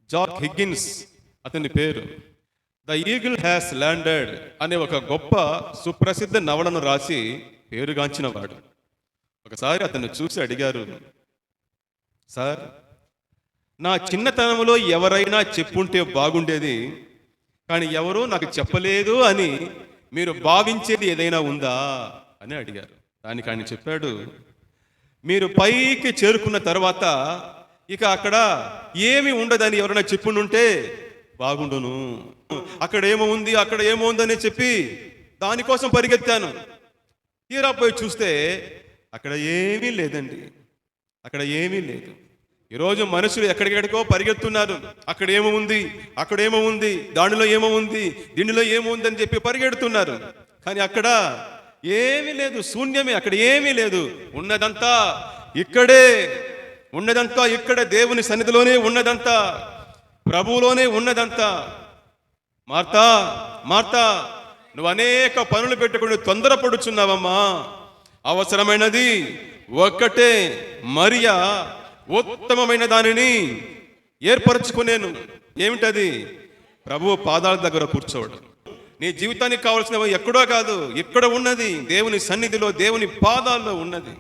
George Higgins అతని పేరు. The eagle has landed అనే ఒక గొప్ప సుప్రసిద్ధ నవలను రాసి పేరుగాంచిన వాడు. ఒకసారి అతన్ని చూసి అడిగారు, సార్, నా చిన్నతనంలో ఎవరైనా చెప్పుంటే బాగుండేది, కానీ ఎవరూ నాకు చెప్పలేదు అని మీరు భావించేది ఏదైనా ఉందా అని అడిగారు. దానికి ఆయన చెప్పాడు, మీరు పైకి చేరుకున్న తర్వాత ఇక అక్కడ ఏమి ఉండదని ఎవరైనా చెప్పుండుంటే బాగుండును. అక్కడ ఏమో ఉంది, అక్కడ ఏమో ఉందని చెప్పి దానికోసం పరిగెత్తాను. తీరా పోయి చూస్తే అక్కడ ఏమీ లేదండి, అక్కడ ఏమీ లేదు. ఈరోజు మనుషులు ఎక్కడికెక్కడికో పరిగెత్తున్నారు. అక్కడ ఏమో ఉంది, అక్కడేమో ఉంది, దానిలో ఏమో ఉంది, దీనిలో ఏమో ఉంది అని చెప్పి పరిగెడుతున్నారు. కానీ అక్కడ ఏమీ లేదు, శూన్యమే. అక్కడ ఏమీ లేదు. ఉన్నదంతా ఇక్కడే, ఉన్నదంతా ఇక్కడే, దేవుని సన్నిధిలోనే ఉన్నదంతా, ప్రభువులోనే ఉన్నదంతా. మార్తా, మార్తా, నువ్వు అనేక పనులు పెట్టుకుని తొందరపడుచున్నావమ్మా. అవసరమైనది ఒక్కటే, మరియా ఉత్తమమైన దానిని ఏర్పరచుకునేను. ఏమిటది? ప్రభువు పాదాల దగ్గర కూర్చోవడం. నీ జీవితానికి కావాల్సినవి ఎక్కడో కాదు, ఇక్కడ ఉన్నది, దేవుని సన్నిధిలో, దేవుని పాదాల్లో ఉన్నది.